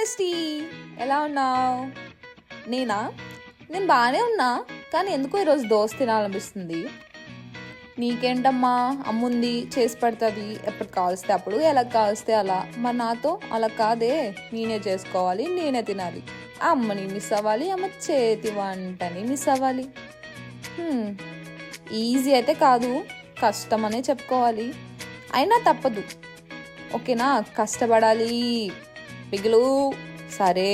Bestie, ఎలా ఉన్నావు? నేను బాగానే ఉన్నా, కానీ ఎందుకో ఈరోజు దోశ తినాలనిపిస్తుంది. నీకేంటమ్మా, అమ్ముంది చేసి పెడుతుంది, ఎప్పుడు కావలిస్తే అప్పుడు, ఎలా కావలిస్తే అలా. మరి నాతో అలా కాదే, నేనే చేసుకోవాలి, నేనే తినాలి. అమ్మని మిస్ అవ్వాలి, అమ్మ చేతి వంటని మిస్ అవ్వాలి. ఈజీ అయితే కాదు, కష్టం అనే చెప్పుకోవాలి. అయినా తప్పదు, ఓకేనా? కష్టపడాలి. పిగులు. సరే,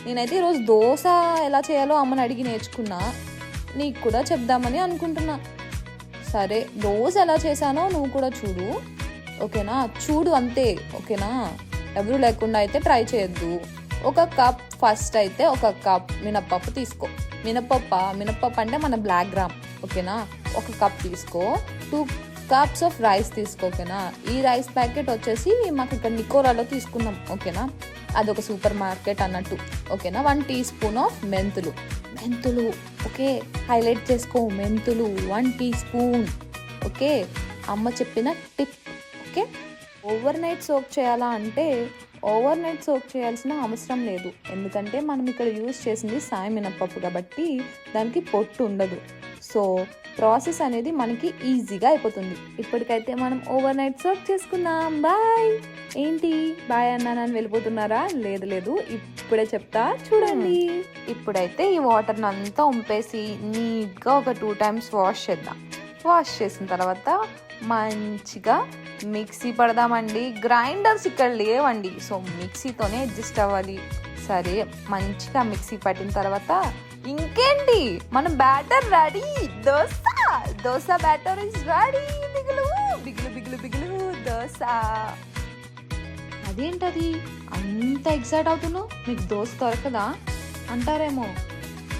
నేనైతే ఈరోజు దోశ ఎలా చేయాలో అమ్మని అడిగి నేర్చుకున్నా, నీకు కూడా చెప్దామని అనుకుంటున్నా. సరే, దోశ ఎలా చేశానో నువ్వు కూడా చూడు, ఓకేనా? చూడు అంతే, ఓకేనా? ఎవరు లేకుండా అయితే ట్రై చేయొద్దు. ఒక కప్, ఫస్ట్ అయితే ఒక కప్ మినప్పప్పు తీసుకో. మినప్పప్పు అంటే మన బ్లాక్ గ్రామ్, ఓకేనా? ఒక కప్ తీసుకో. 2 cups ఆఫ్ రైస్ తీసుకో, ఓకేనా? ఈ రైస్ ప్యాకెట్ వచ్చేసి మాకు ఇక్కడ నికోరాలో తీసుకున్నాం, ఓకేనా? అదొక సూపర్ మార్కెట్ అన్నట్టు, ఓకేనా? 1 teaspoon ఆఫ్ మెంతులు, ఓకే? హైలైట్ చేసుకో, మెంతులు 1 teaspoon, ఓకే? అమ్మ చెప్పిన tip, okay? Over night soak చేయాలా అంటే ఓవర్ నైట్ సోక్ చేయాల్సిన అవసరం లేదు, ఎందుకంటే మనం ఇక్కడ యూజ్ చేసింది సాయి మినప్పప్పు కాబట్టి దానికి పొట్టు ఉండదు. సో ప్రాసెస్ అనేది మనకి ఈజీగా అయిపోతుంది. ఇప్పటికైతే మనం ఓవర్ నైట్ సోక్ చేసుకుందాం. బాయ్. ఏంటి బాయ్ అన్నానని వెళ్ళిపోతున్నారా? లేదు, ఇప్పుడే చెప్తా, చూడండి. ఇప్పుడైతే ఈ వాటర్ని అంతా ఉంపేసి నీట్గా ఒక 2 times వాష్ చేద్దాం. వాష్ చేసిన తర్వాత మంచిగా మిక్సీ పడదామండి. గ్రైండర్స్ ఇక్కడ లేవండి, సో మిక్సీతోనే అడ్జస్ట్ అవ్వాలి. సరే, మంచిగా మిక్సీ పట్టిన తర్వాత ఇంకేంటి, మన batter ready. Dosa batter is ready. బిగులు దోశ. అదేంటది అంత ఎక్సైట్ అవుతున్నావు? మీకు దోశ దొరకదా అంటారేమో,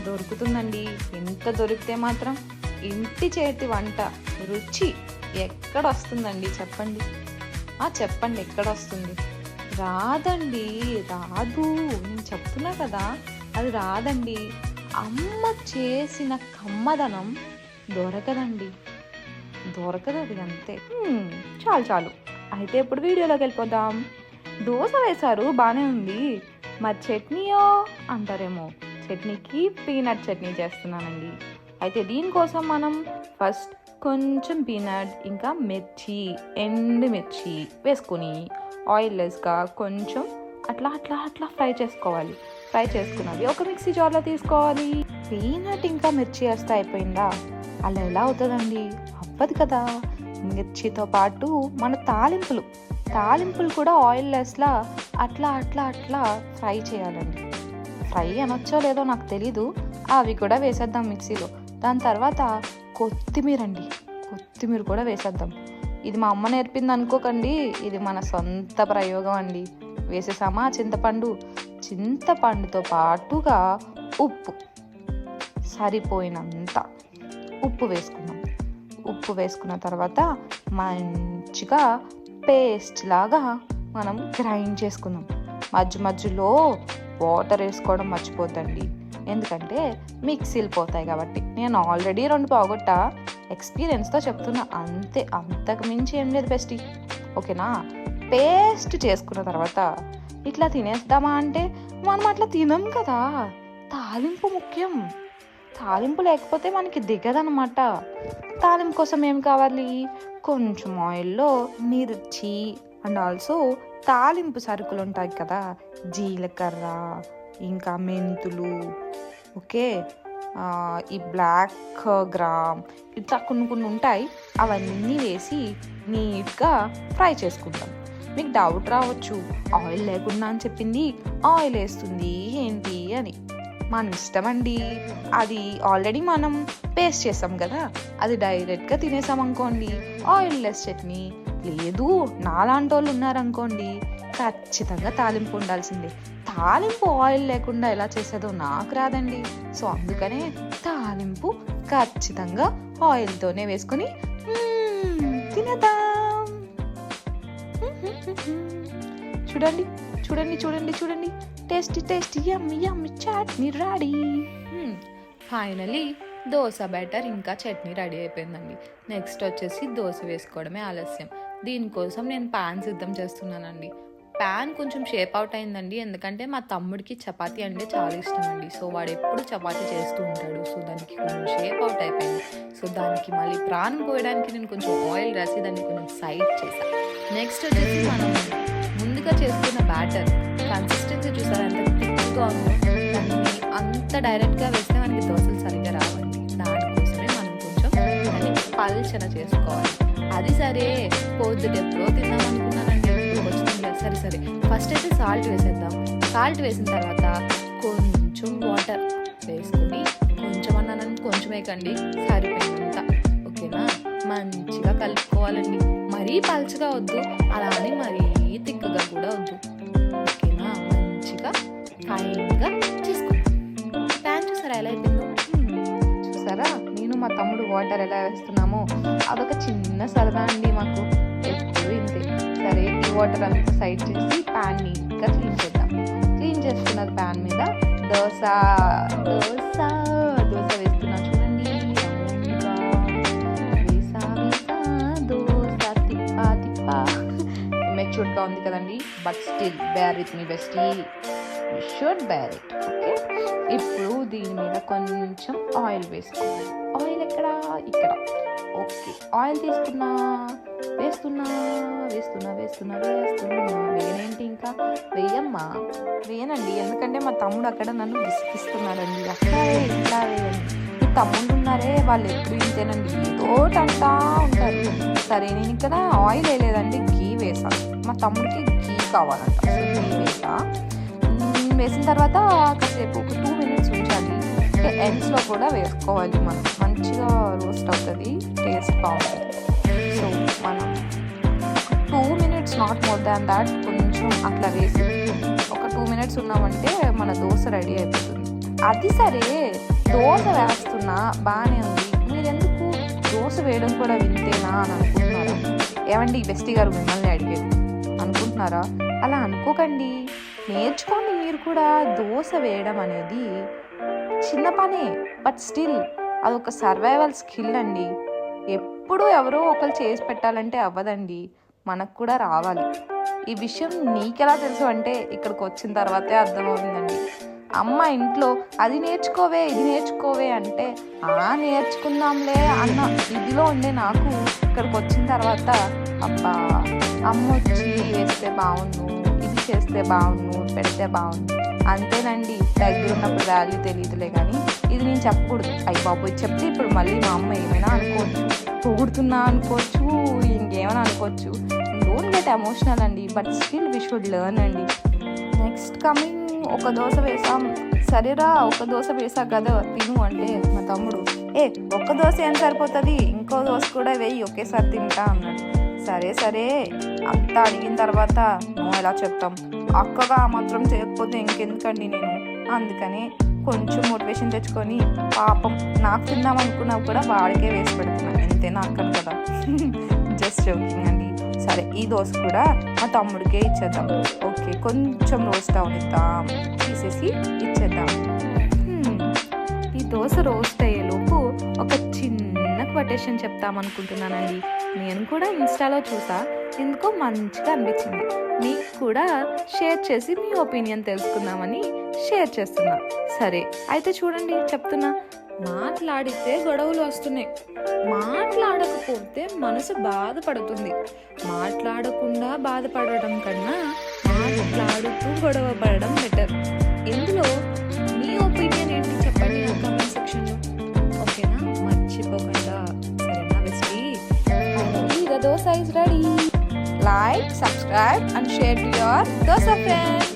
దొరుకుతుందండి. ఎంత దొరికితే మాత్రం ఇంటి చేతి వంట రుచి ఎక్కడ వస్తుందండి? చెప్పండి, ఎక్కడ వస్తుంది? రాదండి, రాదు. నేను చెప్తున్నా కదా, అది రాదండి. అమ్మ చేసిన కమ్మదనం దొరకదండి, దొరకదు. అది అంతే. చాలు. అయితే ఇప్పుడు వీడియోలోకి వెళ్ళిపోదాం. దోశ వేశారు, బాగానే ఉంది. మరి చట్నీయో అంటారేమో, చట్నీకి పీనట్ చట్నీ చేస్తున్నానండి. అయితే దీనికోసం మనం ఫస్ట్ కొంచెం పీనట్ ఇంకా ఎండుమిర్చి వేసుకొని ఆయిల్లెస్గా కొంచెం అట్లా ఫ్రై చేసుకోవాలి. ఫ్రై చేసుకున్నది ఒక మిక్సీ జార్లో తీసుకోవాలి. పీనట్ ఇంకా మిర్చి వేస్తే అయిపోయిందా? అలా ఎలా అవుతుందండి? అవ్వదు కదా. మిర్చితో పాటు మన తాలింపులు కూడా ఆయిల్లెస్లా అట్లా ఫ్రై చేయాలండి. ఫ్రై అనొచ్చో లేదో నాకు తెలీదు, అవి కూడా వేసేద్దాం మిక్సీలో. దాని తర్వాత కొత్తిమీర కూడా వేసేద్దాం. ఇది మా అమ్మ నేర్పింది అనుకోకండి, ఇది మన సొంత ప్రయోగం అండి. వేసేసామా చింతపండుతో పాటుగా ఉప్పు, సరిపోయినంత ఉప్పు వేసుకున్నాం. ఉప్పు వేసుకున్న తర్వాత మంచిగా పేస్ట్ లాగా మనం గ్రైండ్ చేసుకుందాం. మధ్యలో వాటర్ వేసుకోవడం మర్చిపోద్దండి, ఎందుకంటే మిక్సీలు పోతాయి కాబట్టి. నేను ఆల్రెడీ 2 పోగొట్టా, ఎక్స్పీరియన్స్తో చెప్తున్నా అంతే, అంతకు మించి ఏం లేదు బెస్టీ, ఓకేనా? పేస్ట్ చేసుకున్న తర్వాత ఇట్లా తినేద్దామా అంటే మనం అట్లా తినం కదా. తాలింపు ముఖ్యం, తాలింపు లేకపోతే మనకి దిగదనమాట. తాలింపు కోసం ఏం కావాలి? కొంచెం ఆయిల్లో మిర్చి అండ్ ఆల్సో తాలింపు సరుకులు ఉంటాయి కదా, జీలకర్ర ఇంకా మెంతులు, ఓకే? ఈ బ్లాక్ గ్రామ్, ఇట్లా కొన్ని ఉంటాయి. అవన్నీ వేసి నీట్గా ఫ్రై చేసుకుంటాం. మీకు డౌట్ రావచ్చు, ఆయిల్ లేకుండా అని చెప్పింది, ఆయిల్ వేస్తుంది ఏంటి అని. మన ఇష్టం అండి. అది ఆల్రెడీ మనం పేస్ట్ చేసాం కదా, అది డైరెక్ట్గా తినేసాం అనుకోండి, ఆయిల్ లెస్ చట్నీ. లేదు, నాలాంటి వాళ్ళు ఉన్నారనుకోండి, ఖచ్చితంగా తాలింపు ఉండాల్సిందే. తాలింపు ఆయిల్ లేకుండా ఎలా చేసేదో నాకు రాదండి. సో అందుకనే తాలింపు ఖచ్చితంగా ఆయిల్తోనే వేసుకొని తినేద్దాం. చూడండి, టేస్టీ యమ్మీ chutney ready. Finally dosa batter ఇంకా చట్నీ రెడీ అయిపోయిందండి. నెక్స్ట్ వచ్చేసి దోశ వేసుకోవడమే ఆలస్యం. దీనికోసం నేను పాన్ సిద్ధం చేస్తున్నానండి. ప్యాన్ కొంచెం షేప్ అవుట్ అయిందండి, ఎందుకంటే మా తమ్ముడికి చపాతీ అంటే చాలా ఇష్టం అండి. సో వాడు ఎప్పుడు చపాతీ చేస్తూ ఉంటాడు. సో దానికి కొంచెం షేప్ అవుట్ అయిపోయింది. సో దానికి మళ్ళీ ప్రాణం పోయడానికి నేను కొంచెం ఆయిల్ రాసి దాన్ని కొంచెం సైడ్ చేశాను. నెక్స్ట్ వచ్చేసి మనం ముందుగా చేసుకున్న బ్యాటర్ కన్సిస్టెన్సీ చూసారా ఎంత థిక్గా ఉందో. దాన్ని అంత డైరెక్ట్గా వేస్తే మనకి దోశలు సరిగ్గా రావండి. దానికోసమే మనం కొంచెం దాన్ని పల్చన చేసుకోవాలి. అది సరే పొద్దుట ఎప్పుడో తిందాం అనుకున్నానండి, వచ్చింది. సరే ఫస్ట్ అయితే సాల్ట్ వేసేద్దాం. సాల్ట్ వేసిన తర్వాత కొంచెం వాటర్ వేసుకొని, కొంచెం అన్నాను కొంచెం వేయకండి, సరిపోయినంత. ఓకేనా, మంచిగా కలుపుకోవాలండి. మరీ పల్చగా వద్దు, అలానే మరీ తిక్కుగా కూడా వద్దు. ఓకేనా, మంచిగా ఫైన్గా చేసుకోండి. ప్యాన్ చూసారా ఎలా అయిపోయిందో? చూసారా, నేను మా తమ్ముడు వాటర్ ఎలా వేస్తున్నామో అదొక చిన్న సరదా అండి మాకు, ఎప్పుడు ఇంతే. సరే ఈ వాటర్ అంతా సైడ్ చేసి ప్యాన్ నీట్గా క్లీన్ చేద్దాం. క్లీన్ చేస్తున్నది ప్యాన్ మీద దోశ వేస్తున్నా చూడండి. వేసా దోశ తిప్పా మెచ్యూర్డ్గా ఉంది కదండి, but still bear with me bestie, you should bear it. Okay, ఇప్పుడు దీని మీద కొంచెం ఆయిల్ వేసుకోవాలి. ఆయిల్ ఇక్కడ. ఓకే, ఆయిల్ తీసుకున్నా, వేస్తున్నా. వేయనేంటి, ఇంకా వేయనండి, ఎందుకంటే మా తమ్ముడు అక్కడ నన్ను విసిగిస్తున్నాడండి. అట్లా ఇట్లా వేయండి. ఈ తమ్ముళ్ళు ఉన్నారే, వాళ్ళు ఎప్పుడు ఇంతేనండి, ఏదోటంటా ఉంటారు. సరే నేను ఇక్కడ ఆయిల్ వేయలేదండి, గీ వేసాను. మా తమ్ముడికి గీ కావాలంట, సో గీ వేసిన తర్వాత కాసేపు ఒక 2 minutes ఉంచాలి. ఎండ్స్లో కూడా వేసుకోవాలి. మనం మంచిగా రోస్ట్ అవుతుంది, టేస్ట్ బాగుంటుంది. సో మనం 2 minutes, not more than that, కొంచెం అట్లా వేసి ఒక 2 minutes ఉన్నామంటే మన దోశ రెడీ అయిపోతుంది. అది సరే, దోశ వేస్తున్నా బాగానే ఉంది, మీరెందుకు దోశ వేయడం కూడా వింతేనా అని అనుకుంటున్నారా? ఏమండి బెస్టీ గారు మిమ్మల్ని అడిగేది అనుకుంటున్నారా? అలా అనుకోకండి, నేర్చుకోండి మీరు కూడా. దోశ వేయడం అనేది చిన్న పనే, బట్ స్టిల్ అదొక సర్వైవల్ స్కిల్ అండి. ఎప్పుడు ఎవరో ఒకరు చేసి పెట్టాలంటే అవ్వదండి, మనకు కూడా రావాలి. ఈ విషయం నీకెలా తెలుసు అంటే ఇక్కడికి వచ్చిన తర్వాతే అర్థమవుతుందండి. అమ్మ ఇంట్లో అది నేర్చుకోవే ఇది నేర్చుకోవే అంటే నేర్చుకుందాంలే అన్న ఇదిలో ఉండే నాకు ఇక్కడికి వచ్చిన తర్వాత అబ్బా అమ్మ వచ్చి వేస్తే బాగుండు, ఇది చేస్తే బాగుండు, పెడితే బాగుండు. అంతేనండి, దగ్గర ఉన్నప్పుడు వాల్యూ తెలియదులే. కానీ ఇది నేను చెప్పకూడదు. అయ్యి బాబోయ్ చెప్తే ఇప్పుడు మళ్ళీ మా అమ్మ ఏమైనా అనుకోవచ్చు, పొగుడుతున్నా అనుకోవచ్చు, ఇంకేమైనా అనుకోవచ్చు. డోంట్ గెట్ ఎమోషనల్ అండి, but still we should learn అండి. నెక్స్ట్ కమింగ్, ఒక దోశ వేసాం. సరేరా ఒక దోశ వేసా కదా తిను అంటే మా తమ్ముడు ఒక్క దోశ ఏం సరిపోతుంది, ఇంకో దోశ కూడా వేయి, ఒకేసారి తింటా అన్నాడు. సరే అంతా అడిగిన తర్వాత నువ్వు ఎలా చెప్తాం, అక్కగా మాత్రం చేయకపోతే ఇంకెందుకండి నేను. అందుకని కొంచెం మోటివేషన్ తెచ్చుకొని పాపం నాకు తిందాం అనుకున్నా కూడా వాడికే వేసి పెడుతున్నాను. ఎంతైనా అక్కను కదా, జస్ట్ జోకింగ్ అండి. సరే ఈ దోశ కూడా మా తమ్ముడికే ఇచ్చేద్దాం. ఓకే, కొంచెం రోస్ట్ అవనిద్దాం, తీసేసి ఇచ్చేద్దాం. ఈ దోశ రోస్ట్ అయ్యేలోపు ఒక చిన్న కొటేషన్ చెప్తామనుకుంటున్నానండి. నేను కూడా ఇన్స్టాలో చూసా, ఎందుకో మంచిగా అనిపించింది. మీకు కూడా షేర్ చేసి మీ ఒపీనియన్ తెలుసుకుందామని షేర్ చేస్తున్నా. సరే అయితే చూడండి, చెప్తున్నా. మాట్లాడితే గొడవలు వస్తున్నాయి, మాట్లాడకపోతే మనసు బాధపడుతుంది. మాట్లాడకుండా బాధపడడం కన్నా మాట్లాడుతూ గొడవ పడడం బెటర్. ఇందులో మీ ఒపీనియన్ ఏంటి చెప్పండి నా కామెంట్ సెక్షన్లో. ఓకేనా, మర్చిపోకుండా. సరేనా bestie, the dosa is ready. Like, subscribe and share to your dosa friends.